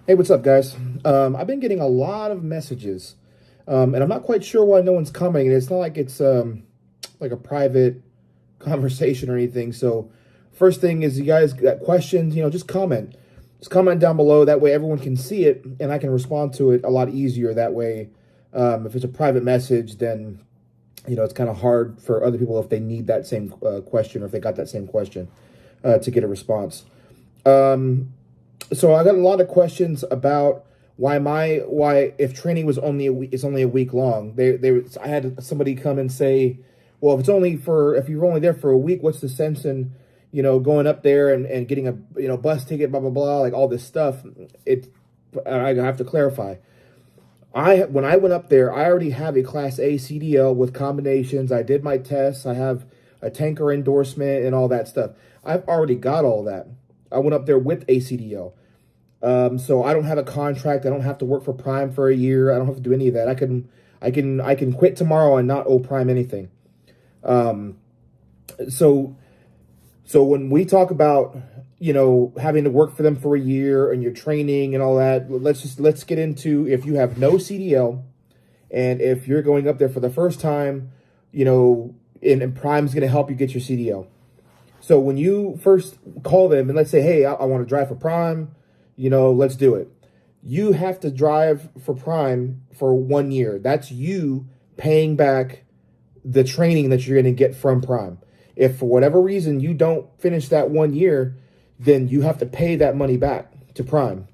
Hey, what's up, guys? I've been getting a lot of messages, and I'm not quite sure why no one's commenting. And it's not like it's like a private conversation or anything. So, first thing is, you guys got questions? Just comment. Just comment down below. That way, everyone can see it, and I can respond to it a lot easier. That way, if it's a private message, then it's kind of hard for other people if they need that same question or if they got that same question to get a response. So I got a lot of questions about why if training was only a week, it's only a week long. I had somebody come and say, well, if you're only there for a week, what's the sense in going up there and getting a bus ticket, blah blah blah, like all this stuff. I have to clarify. When I went up there, I already have a Class A CDL with combinations. I did my tests. I have a tanker endorsement and all that stuff. I've already got all that. I went up there with a CDL. So I don't have a contract. I don't have to work for Prime for a year. I don't have to do any of that. I can quit tomorrow and not owe Prime anything. Um, so when we talk about, having to work for them for a year and your training and all that, let's get into if you have no CDL and if you're going up there for the first time, and Prime's going to help you get your CDL. So when you first call them and let's say, hey, I want to drive for Prime, let's do it. You have to drive for Prime for 1 year. That's you paying back the training that you're going to get from Prime. If for whatever reason you don't finish that 1 year, then you have to pay that money back to Prime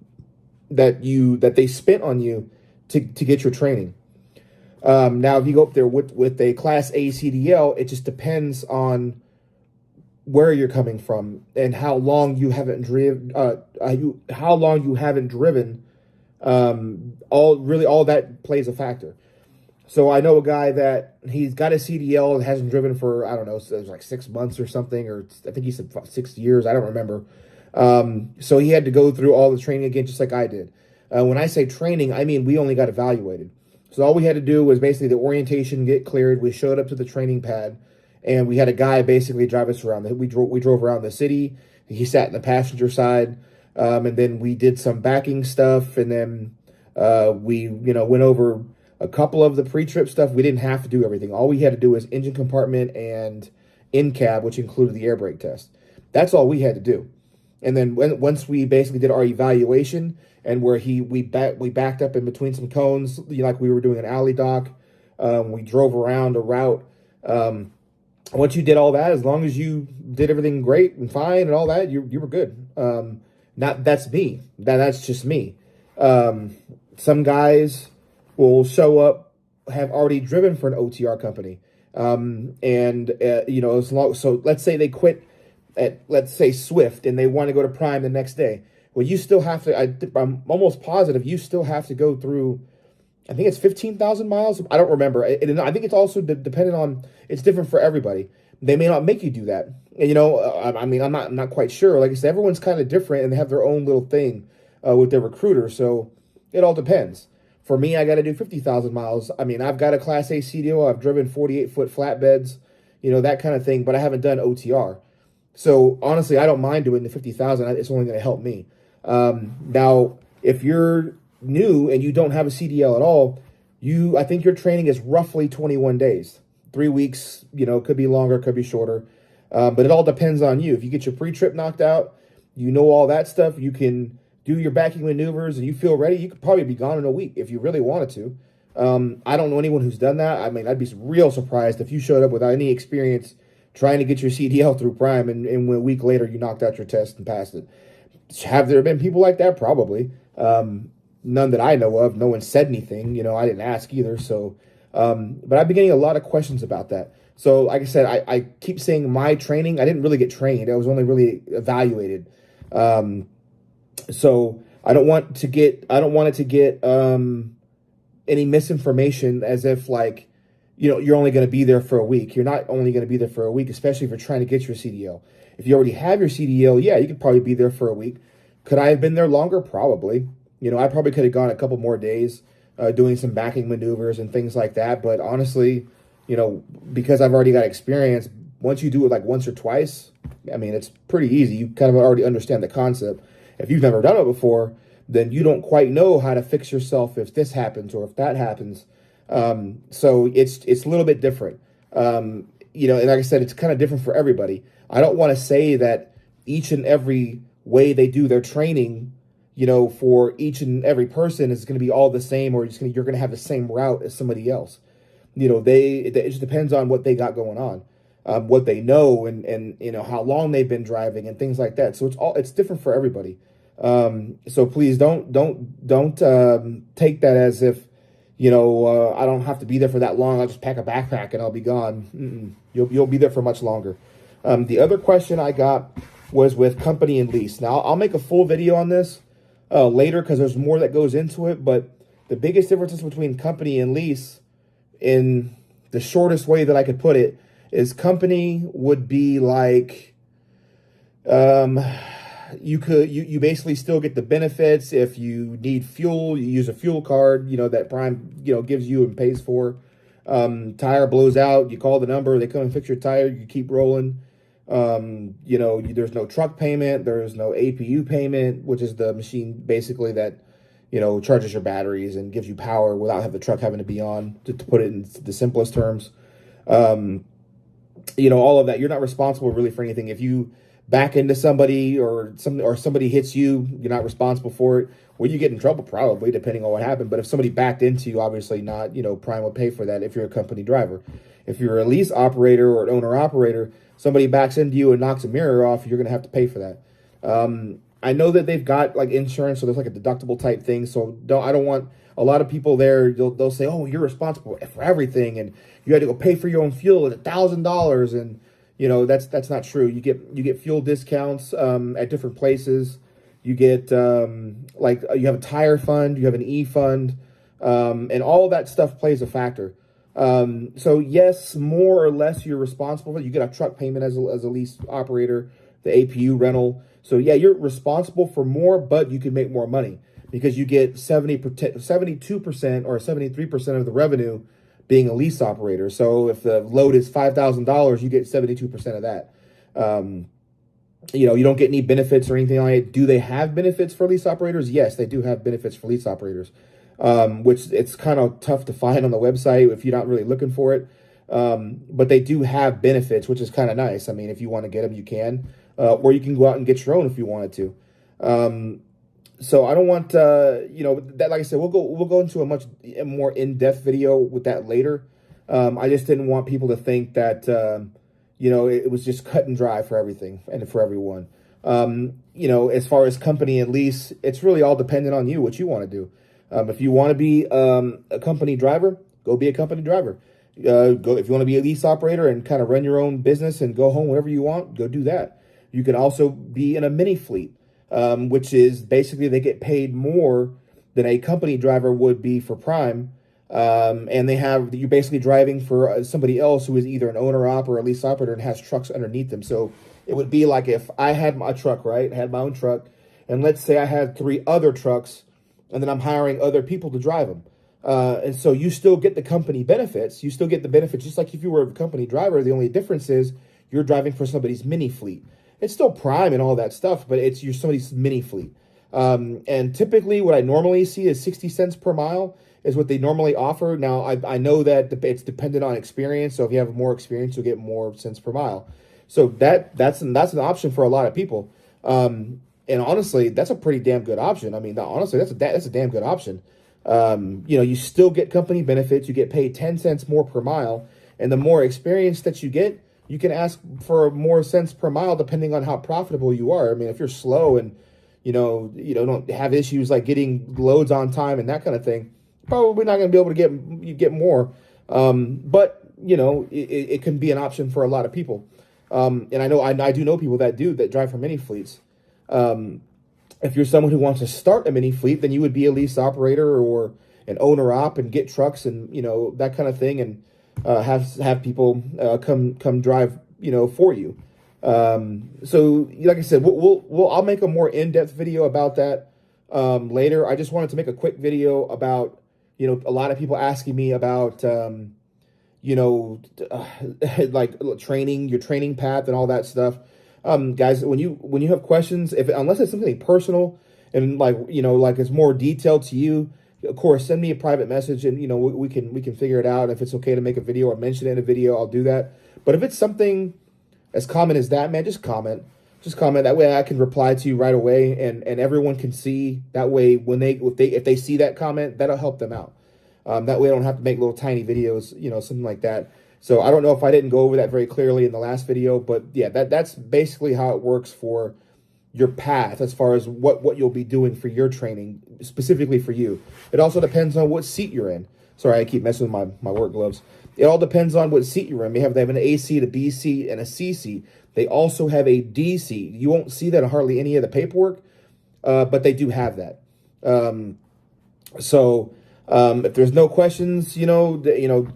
that they spent on you to get your training. Now, if you go up there with a Class A CDL, it just depends on where you're coming from and how long you haven't driven. All that plays a factor. So I know a guy that he's got a CDL and hasn't driven for, I don't know, so it was like 6 months or something, or I think he said 6 years. I don't remember. So he had to go through all the training again, just like I did. When I say training, I mean we only got evaluated. So all we had to do was basically the orientation, get cleared. We showed up to the training pad, and we had a guy basically drive us around. We drove around the city. He sat in the passenger side, and then we did some backing stuff, and then we went over a couple of the pre-trip stuff. We didn't have to do everything. All we had to do was engine compartment and in-cab, which included the air brake test. That's all we had to do. And then once we basically did our evaluation and where we backed up in between some cones, like we were doing an alley dock, we drove around a route. Once you did all that, as long as you did everything great and fine and all that, you were good. That's me. That's just me. Some guys will show up, have already driven for an OTR company. So let's say they quit at, let's say, Swift, and they want to go to Prime the next day. Well, you still have to, I'm almost positive you still have to go through, I think it's 15,000 miles. I don't remember. I think it's also dependent on, it's different for everybody. They may not make you do that. And, I'm not quite sure. Like I said, everyone's kind of different and they have their own little thing with their recruiter. So it all depends. For me, I got to do 50,000 miles. I mean, I've got a Class A CDL. I've driven 48-foot flatbeds, that kind of thing, but I haven't done OTR. So honestly, I don't mind doing the 50,000. It's only going to help me. Now, if you're new and you don't have a CDL at all, I think your training is roughly 21 days. 3 weeks, could be longer, could be shorter. But it all depends on you. If you get your pre-trip knocked out, all that stuff, you can do your backing maneuvers and you feel ready, you could probably be gone in a week if you really wanted to. I don't know anyone who's done that. I mean, I'd be real surprised if you showed up without any experience trying to get your CDL through Prime and a week later you knocked out your test and passed it. Have there been people like that? Probably. None that I know of. No one said anything. I didn't ask either. So, but I've been getting a lot of questions about that. So, like I said, I keep saying my training. I didn't really get trained. I was only really evaluated. So I don't want it to get any misinformation as if like, you're only going to be there for a week. You're not only going to be there for a week, especially if you're trying to get your CDL. If you already have your CDL, yeah, you could probably be there for a week. Could I have been there longer? Probably. I probably could have gone a couple more days doing some backing maneuvers and things like that. But honestly, because I've already got experience, once you do it like once or twice, I mean, it's pretty easy. You kind of already understand the concept. If you've never done it before, then you don't quite know how to fix yourself if this happens or if that happens. So it's a little bit different. You know, and like I said, it's kind of different for everybody. I don't want to say that each and every way they do their training, you know, for each and every person is going to be all the same, or you're going to have the same route as somebody else. You know, it just depends on what they got going on, what they know, and you know how long they've been driving and things like that. So it's different for everybody. So please don't take that as if, you know, I don't have to be there for that long. I'll just pack a backpack and I'll be gone. You'll be there for much longer. The other question I got was with company and lease. Now I'll make a full video on this later because there's more that goes into it. But the biggest differences between company and lease, in the shortest way that I could put it, is company would be like, you basically still get the benefits. If you need fuel, you use a fuel card, you know, that Prime, you know, gives you and pays for. Tire blows out, you call the number, they come and fix your tire, you keep rolling. You know, there's no truck payment, there's no APU payment, which is the machine basically that, you know, charges your batteries and gives you power without the truck having to be on, to put it in the simplest terms. You know, all of that. You're not responsible really for anything. If you back into somebody or somebody hits you, you're not responsible for it. Will you get in trouble? Probably, depending on what happened. But if somebody backed into you, obviously not. You know, Prime will pay for that if you're a company driver. If you're a lease operator or an owner operator, somebody backs into you and knocks a mirror off, you're going to have to pay for that. I know that they've got like insurance, so there's like a deductible type thing. So I don't want a lot of people there. They'll say, "Oh, you're responsible for everything, and you had to go pay for your own fuel at $1,000." And you know that's not true. You get fuel discounts at different places. You get like you have a tire fund, you have an e-fund, and all of that stuff plays a factor. So yes, more or less you're responsible for it. You get a truck payment as a lease operator, the APU rental. So yeah, you're responsible for more, but you can make more money because you get 72% or 73% of the revenue being a lease operator. So if the load is $5,000, you get 72% of that. You know, you don't get any benefits or anything like that. Do they have benefits for lease operators? Yes, they do have benefits for lease operators, which it's kind of tough to find on the website if you're not really looking for it. But they do have benefits, which is kind of nice. I mean, if you want to get them, you can, or you can go out and get your own if you wanted to. So I don't want, you know, that, like I said, we'll go into a much more in-depth video with that later. I just didn't want people to think that, you know, it was just cut and dry for everything and for everyone. You know, as far as company and lease, it's really all dependent on you, what you want to do. If you want to be a company driver, go be a company driver. If you want to be a lease operator and kind of run your own business and go home whenever you want, go do that. You can also be in a mini fleet, which is basically they get paid more than a company driver would be for Prime. And you're basically driving for somebody else who is either an owner op or a lease operator and has trucks underneath them. So it would be like if I had my truck, right? I had my own truck, and let's say I had 3 other trucks, and then I'm hiring other people to drive them. And so you still get the company benefits. You still get the benefits just like if you were a company driver. The only difference is you're driving for somebody's mini fleet. It's still Prime and all that stuff, but it's somebody's mini fleet. And typically what I normally see is 60 cents per mile is what they normally offer. Now, I know that it's dependent on experience. So if you have more experience, you'll get more cents per mile. So that's an option for a lot of people. And honestly, that's a pretty damn good option. I mean, honestly, that's a damn good option. You know, you still get company benefits. You get paid 10 cents more per mile. And the more experience that you get, you can ask for more cents per mile depending on how profitable you are. I mean, if you're slow and, you don't have issues like getting loads on time and that kind of thing, probably not going to be able to get more. But, you know, it can be an option for a lot of people. And I do know people that drive for mini fleets. If you're someone who wants to start a mini fleet, then you would be a lease operator or an owner op and get trucks and, you know, that kind of thing, and have people come drive, you know, for you. So like I said, I'll make a more in-depth video about that later. I just wanted to make a quick video about, you know, a lot of people asking me about you know, like training, your training path and all that stuff. Guys, when you have questions, unless it's something personal and like, like it's more detailed to you, of course, send me a private message, and we can figure it out. If it's okay to make a video or mention it in a video, I'll do that. But if it's something as common as that, man, just comment. Just comment. That way I can reply to you right away, and everyone can see. That way, if they see that comment, that'll help them out. That way I don't have to make little tiny videos, something like that. So I don't know if I didn't go over that very clearly in the last video, but yeah, that's basically how it works for your path as far as what you'll be doing for your training, specifically for you. It also depends on what seat you're in. Sorry, I keep messing with my work gloves. It all depends on what seat you're in. They have an A seat, a B seat, and a C seat. They also have a D seat. You won't see that in hardly any of the paperwork, but they do have that. If there's no questions,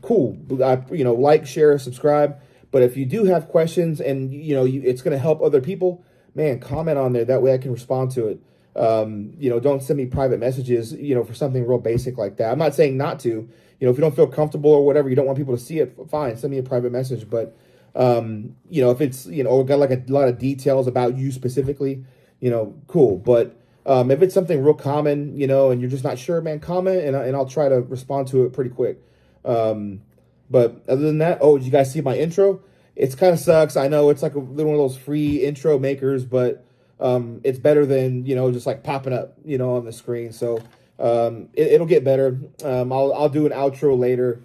cool. Like, share, subscribe. But if you do have questions and it's going to help other people, man, comment on there. That way I can respond to it. Don't send me private messages, for something real basic like that. I'm not saying not to. If you don't feel comfortable or whatever, you don't want people to see it, fine, send me a private message. But if it's got like a lot of details about you specifically, cool. But if it's something real common, and you're just not sure, man, comment, and I'll try to respond to it pretty quick. But other than that, did you guys see my intro? It's kind of sucks. I know it's like one of those free intro makers, but it's better than, just like popping up, on the screen. So it'll get better. I'll do an outro later.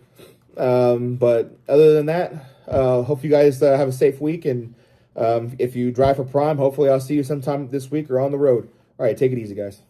But other than that, hope you guys have a safe week. And if you drive for Prime, hopefully I'll see you sometime this week or on the road. All right, take it easy, guys.